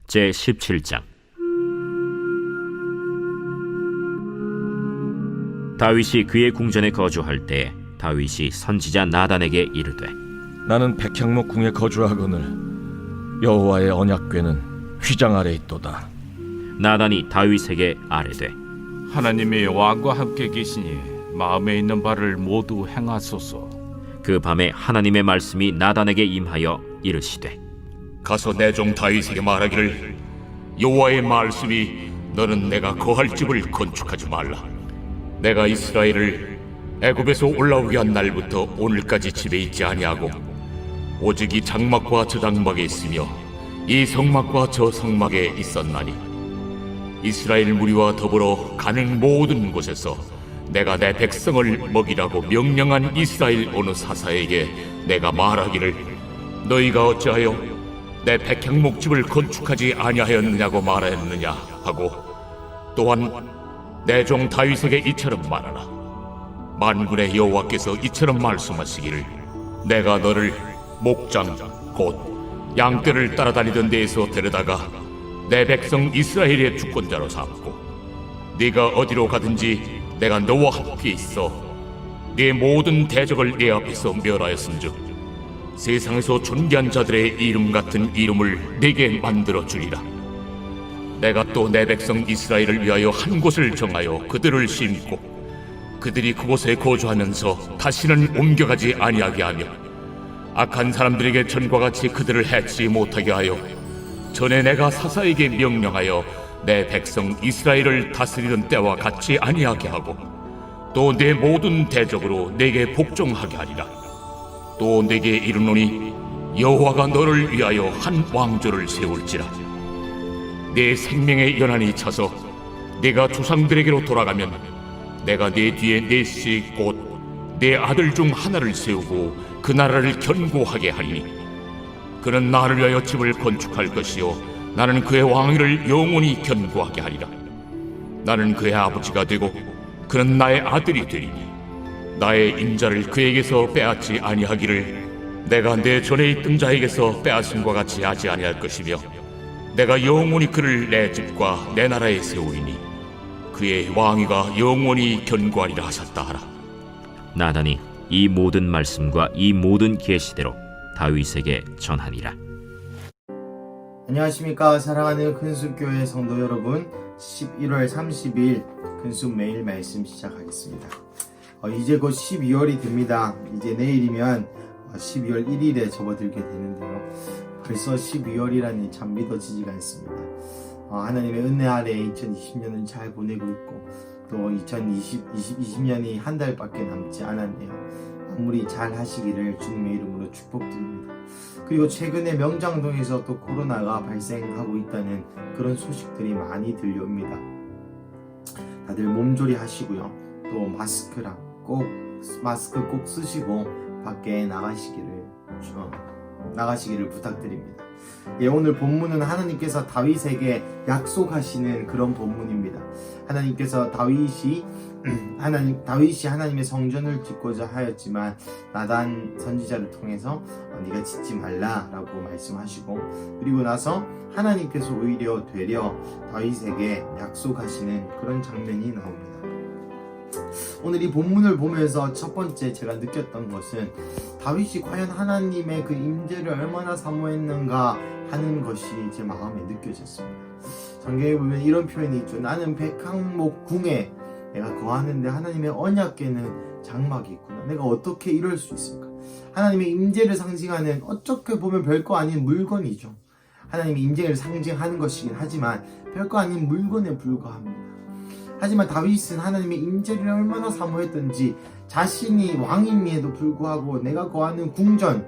제17장. 다윗이 그의 궁전에 거주할 때 다윗이 선지자 나단에게 이르되, 나는 백향목 궁에 거주하거늘 여호와의 언약궤는 휘장 아래 있도다. 나단이 다윗에게 아뢰되, 하나님이 왕과 함께 계시니 마음에 있는 바를 모두 행하소서. 그 밤에 하나님의 말씀이 나단에게 임하여 이르시되, 가서 내 종 다윗에게 말하기를, 여호와의 말씀이 너는 내가 거할 집을 건축하지 말라. 내가 이스라엘을 애굽에서 올라오게 한 날부터 오늘까지 집에 있지 아니하고 오직 이 장막과 저 장막에 있으며 이 성막과 저 성막에 있었나니, 이스라엘 무리와 더불어 가는 모든 곳에서 내가 내 백성을 먹이라고 명령한 이스라엘 어느 사사에게 내가 말하기를, 너희가 어찌하여 내 백향목집을 건축하지 아니하였느냐고 말하였느냐 하고, 또한 내 종 다윗에게 이처럼 말하라. 만군의 여호와께서 이처럼 말씀하시기를, 내가 너를 목장 곧 양떼를 따라다니던 데에서 데려다가 내 백성 이스라엘의 주권자로 삼고, 네가 어디로 가든지 내가 너와 함께 있어 네 모든 대적을 내 앞에서 멸하였은즉 세상에서 존귀한 자들의 이름 같은 이름을 네게 만들어 주리라. 내가 또 내 백성 이스라엘을 위하여 한 곳을 정하여 그들을 심고 그들이 그곳에 거주하면서 다시는 옮겨가지 아니하게 하며 악한 사람들에게 전과 같이 그들을 해치 못하게 하여 전에 내가 사사에게 명령하여 내 백성 이스라엘을 다스리던 때와 같이 아니하게 하고, 또 내 모든 대적으로 내게 복종하게 하리라. 또 내게 이르노니, 여호와가 너를 위하여 한 왕조를 세울지라. 내 생명의 연한이 차서 네가 조상들에게로 돌아가면 내가 네 뒤에 넷씩 곧 내 아들 중 하나를 세우고 그 나라를 견고하게 하리니, 그는 나를 위하여 집을 건축할 것이요 나는 그의 왕위를 영원히 견고하게 하리라. 나는 그의 아버지가 되고 그는 나의 아들이 되리니, 나의 인자를 그에게서 빼앗지 아니하기를 내가 내 전에 있던 자에게서 빼앗음과 같이 하지 아니할 것이며, 내가 영원히 그를 내 집과 내 나라에 세우리니 그의 왕위가 영원히 견고하리라 하셨다 하라. 나단이 이 모든 말씀과 이 모든 계시대로 다윗에게 전하니라. 안녕하십니까, 사랑하는 큰숲교회 성도 여러분. 11월 30일 큰숲 매일 말씀 시작하겠습니다. 이제 곧 12월이 됩니다. 이제 내일이면 12월 1일에 접어들게 되는데요. 벌써 12월이라니 참 믿어지지가 않습니다. 하나님의 은혜 아래 2020년을 잘 보내고 있고, 또 2020년이 한 달밖에 남지 않았네요. 마무리 잘 하시기를 주님의 이름으로 축복드립니다. 그리고 최근에 명장동에서 또 코로나가 발생하고 있다는 그런 소식들이 많이 들려옵니다. 다들 몸조리 하시고요. 또 마스크 꼭 쓰시고 밖에 나가시기를 부탁드립니다. 오늘 본문은 하나님께서 다윗에게 약속하시는 그런 본문입니다. 하나님께서 다윗이 하나님의 성전을 짓고자 하였지만 나단 선지자를 통해서 네가 짓지 말라라고 말씀하시고, 그리고 나서 하나님께서 오히려 되려 다윗에게 약속하시는 그런 장면이 나옵니다. 오늘 이 본문을 보면서 첫 번째 제가 느꼈던 것은, 다윗이 과연 하나님의 그 임재를 얼마나 사모했는가 하는 것이 제 마음에 느껴졌습니다. 성경에 보면 이런 표현이 있죠. 나는 백향목 궁에 내가 거하는데 하나님의 언약궤는 장막이 있구나. 내가 어떻게 이럴 수 있을까? 하나님의 임재를 상징하는, 어떻게 보면 별거 아닌 물건이죠. 하나님의 임재를 상징하는 것이긴 하지만 별거 아닌 물건에 불과합니다. 하지만 다윗은 하나님의 임재를 얼마나 사모했던지, 자신이 왕임에도 불구하고 내가 거하는 궁전,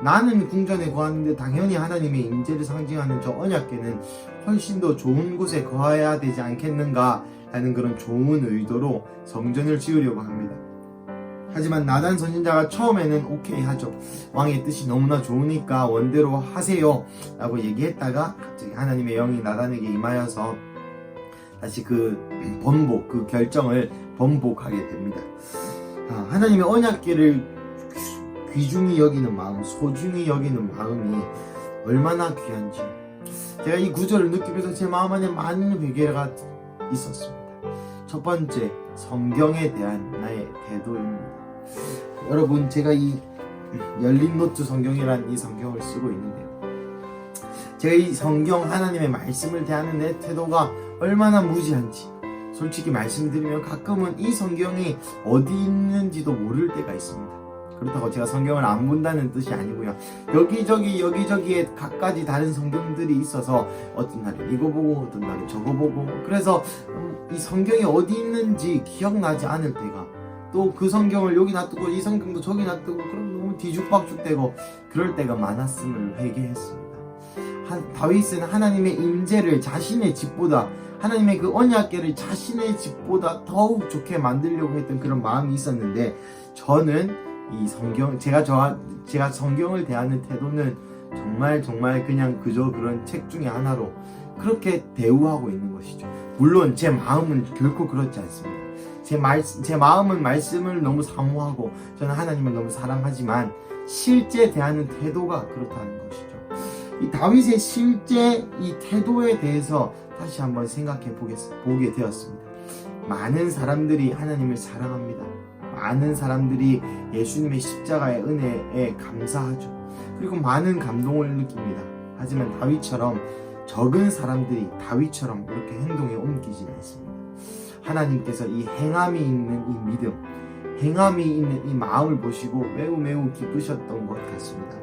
나는 궁전에 거하는데 당연히 하나님의 임재를 상징하는 저 언약궤는 훨씬 더 좋은 곳에 거해야 되지 않겠는가 라는 그런 좋은 의도로 성전을 지으려고 합니다. 하지만 나단 선지자가 처음에는 오케이 하죠. 왕의 뜻이 너무나 좋으니까 원대로 하세요 라고 얘기했다가 갑자기 하나님의 영이 나단에게 임하여서 다시 그 결정을 번복하게 됩니다. 하나님의 언약궤를 귀중히 여기는 마음, 소중히 여기는 마음이 얼마나 귀한지, 제가 이 구절을 느끼면서 제 마음 안에 많은 회개가 있었습니다. 첫 번째, 성경에 대한 나의 태도입니다. 여러분, 제가 이 열린 노트 성경이란 이 성경을 쓰고 있는데요, 제가 이 성경 하나님의 말씀을 대하는 내 태도가 얼마나 무지한지 솔직히 말씀드리면 가끔은 이 성경이 어디 있는지도 모를 때가 있습니다. 그렇다고 제가 성경을 안 본다는 뜻이 아니고요, 여기저기에 각가지 다른 성경들이 있어서 어떤 날은 이거 보고 어떤 날은 저거 보고, 그래서 이 성경이 어디 있는지 기억나지 않을 때가, 또 그 성경을 여기 놔두고 이 성경도 저기 놔두고 그럼 너무 뒤죽박죽되고 그럴 때가 많았음을 회개했습니다. 다윗은 하나님의 임재를 자신의 집보다, 하나님의 그 언약궤를 자신의 집보다 더욱 좋게 만들려고 했던 그런 마음이 있었는데, 저는 이 성경, 제가 성경을 대하는 태도는 정말 그냥 그저 그런 책 중에 하나로 그렇게 대우하고 있는 것이죠. 물론 제 마음은 결코 그렇지 않습니다. 제 마음은 말씀을 너무 사모하고 저는 하나님을 너무 사랑하지만 실제 대하는 태도가 그렇다는 것이죠. 이 다윗의 실제 이 태도에 대해서 다시 한번 생각해 보게 되었습니다. 많은 사람들이 하나님을 사랑합니다. 많은 사람들이 예수님의 십자가의 은혜에 감사하죠. 그리고 많은 감동을 느낍니다. 하지만 다윗처럼 적은 사람들이 다윗처럼 그렇게 행동에 옮기지는 않습니다. 하나님께서 이 행함이 있는 이 믿음, 행함이 있는 이 마음을 보시고 매우 기쁘셨던 것 같습니다.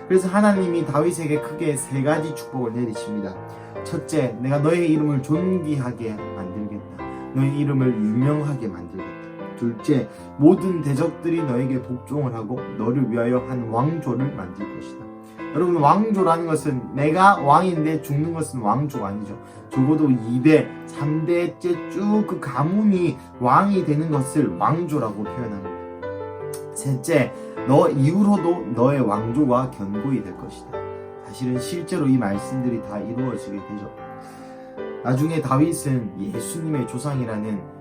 그래서 하나님이 다윗에게 크게 3가지 축복을 내리십니다. 첫째, 내가 너의 이름을 존귀하게 만들겠다. 너의 이름을 유명하게 만들겠다. 둘째, 모든 대적들이 너에게 복종을 하고 너를 위하여 한 왕조를 만들 것이다. 여러분, 왕조라는 것은 내가 왕인데 죽는 것은 왕조가 아니죠. 적어도 2대, 3대째 쭉 그 가문이 왕이 되는 것을 왕조라고 표현합니다. 셋째, 너 이후로도 너의 왕조가 견고히 될 것이다. 사실은 실제로 이 말씀들이 다 이루어지게 되죠. 나중에 다윗은 예수님의 조상이라는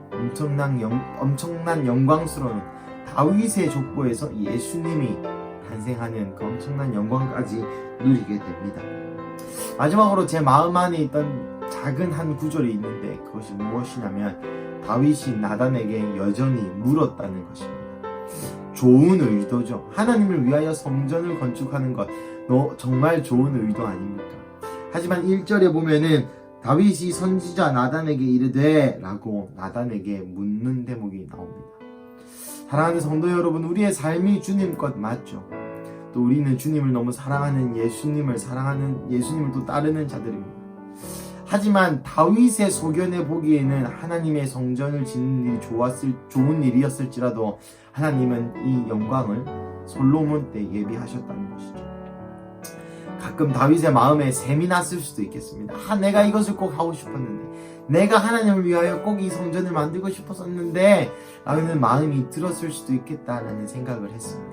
엄청난 영광스러운 다윗의 족보에서 예수님이 탄생하는 그 엄청난 영광까지 누리게 됩니다. 마지막으로 제 마음 안에 있던 작은 한 구절이 있는데, 그것이 무엇이냐면 다윗이 나단에게 여전히 물었다는 것입니다. 좋은 의도죠. 하나님을 위하여 성전을 건축하는 것, 정말 좋은 의도 아닙니까? 하지만 1절에 보면은 다윗이 선지자 나단에게 이르되 라고 나단에게 묻는 대목이 나옵니다. 사랑하는 성도 여러분, 우리의 삶이 주님 것 맞죠? 또 우리는 주님을 너무 사랑하는 예수님을 또 따르는 자들입니다. 하지만 다윗의 소견에 보기에는 하나님의 성전을 짓는 일이 좋은 일이었을지라도 하나님은 이 영광을 솔로몬 때 예비하셨다는 것이죠. 가끔 다윗의 마음에 샘이 났을 수도 있겠습니다. 내가 이것을 꼭 하고 싶었는데, 내가 하나님을 위하여 꼭 이 성전을 만들고 싶었었는데 라는 마음이 들었을 수도 있겠다라는 생각을 했습니다.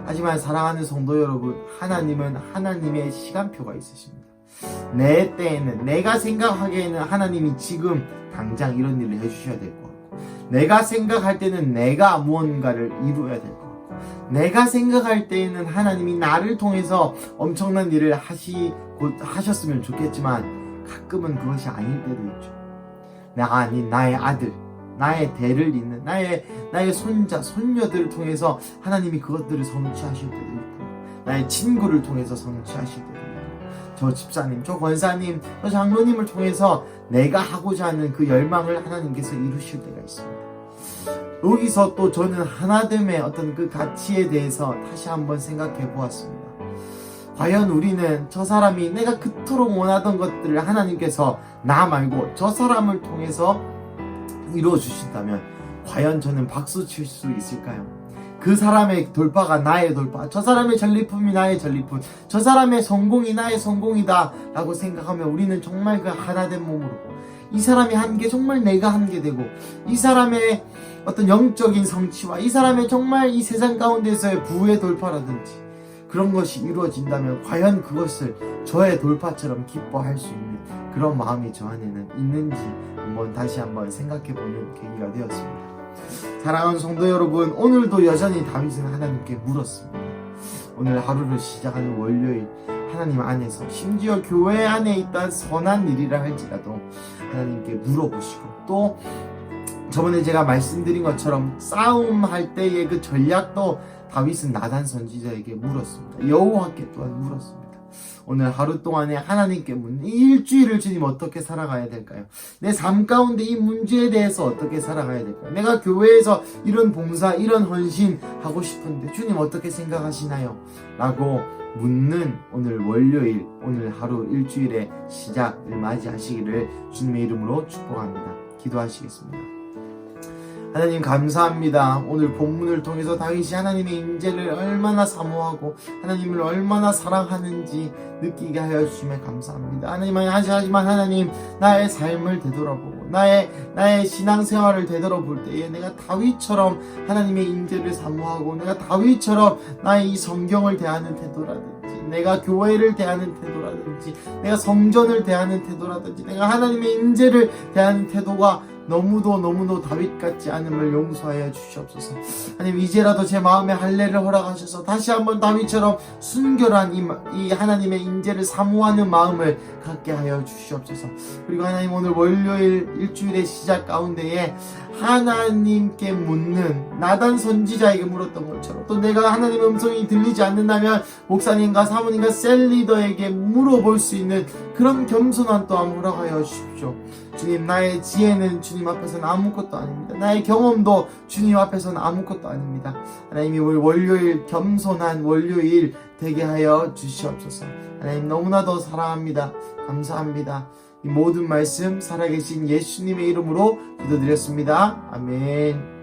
하지만 사랑하는 성도 여러분, 하나님은 하나님의 시간표가 있으십니다. 내 때에는, 내가 생각하기에는 하나님이 지금 당장 이런 일을 해주셔야 될 것 같고, 내가 생각할 때는 내가 무언가를 이루어야 될 것 같고, 내가 생각할 때에는 하나님이 나를 통해서 엄청난 일을 하셨으면 좋겠지만 가끔은 그것이 아닐 때도 있죠. 나의 아들, 나의 대를 잇는 나의 손자, 손녀들을 통해서 하나님이 그것들을 성취하실 때도 있고, 나의 친구를 통해서 성취하실 때도 있고, 저 집사님, 저 권사님, 저 장로님을 통해서 내가 하고자 하는 그 열망을 하나님께서 이루실 때가 있습니다. 여기서 또 저는 하나됨의 어떤 그 가치에 대해서 다시 한번 생각해 보았습니다. 과연 우리는 저 사람이 내가 그토록 원하던 것들을 하나님께서 나 말고 저 사람을 통해서 이루어 주신다면 과연 저는 박수 칠 수 있을까요? 그 사람의 돌파가 나의 돌파, 저 사람의 전리품이 나의 전리품, 저 사람의 성공이 나의 성공이다 라고 생각하면 우리는 정말 그 하나된 몸으로, 이 사람이 한 게 정말 내가 한 게 되고, 이 사람의 어떤 영적인 성취와 이 사람의 정말 이 세상 가운데서의 부의 돌파라든지 그런 것이 이루어진다면 과연 그것을 저의 돌파처럼 기뻐할 수 있는 그런 마음이 저 안에는 있는지 다시 한번 생각해보는 계기가 되었습니다. 사랑하는 성도 여러분, 오늘도 여전히 다윗은 하나님께 물었습니다. 오늘 하루를 시작하는 월요일, 하나님 안에서, 심지어 교회 안에 있던 선한 일이라 할지라도 하나님께 물어보시고, 또 저번에 제가 말씀드린 것처럼 싸움할 때의 그 전략도 다윗은 나단 선지자에게 물었습니다. 여호와께 또한 물었습니다. 오늘 하루 동안에 하나님께 묻는 이 일주일을 주님 어떻게 살아가야 될까요? 내 삶 가운데 이 문제에 대해서 어떻게 살아가야 될까요? 내가 교회에서 이런 봉사, 이런 헌신 하고 싶은데 주님 어떻게 생각하시나요? 라고 묻는 오늘 월요일, 오늘 하루 일주일의 시작을 맞이하시기를 주님의 이름으로 축복합니다. 기도하시겠습니다. 하나님 감사합니다. 오늘 본문을 통해서 다윗이 하나님의 인재를 얼마나 사모하고 하나님을 얼마나 사랑하는지 느끼게 하여 주시면 감사합니다. 하지만 하나님, 나의 삶을 되돌아보고 나의 신앙생활을 되돌아볼 때에 내가 다윗처럼 하나님의 인재를 사모하고 내가 다윗처럼 나의 이 성경을 대하는 태도라든지 내가 교회를 대하는 태도라든지 내가 성전을 대하는 태도라든지 내가 하나님의 인재를 대하는 태도가 너무도 다윗 같지 않음을 용서하여 주시옵소서. 하나님, 이제라도 제 마음에 할례를 허락하셔서 다시 한번 다윗처럼 순결한 이 하나님의 인재를 사모하는 마음을 갖게 하여 주시옵소서. 그리고 하나님, 오늘 월요일 일주일의 시작 가운데에 하나님께 묻는 나단 선지자에게 물었던 것처럼 또 내가 하나님의 음성이 들리지 않는다면 목사님과 사모님과 셀리더에게 물어볼 수 있는 그런 겸손한 또한 허락하여 주십시오. 주님, 나의 지혜는 주님 앞에서는 아무것도 아닙니다. 나의 경험도 주님 앞에서는 아무것도 아닙니다. 하나님이 우리 월요일 겸손한 월요일 되게 하여 주시옵소서. 하나님, 너무나도 사랑합니다. 감사합니다. 이 모든 말씀 살아계신 예수님의 이름으로 기도드렸습니다. 아멘.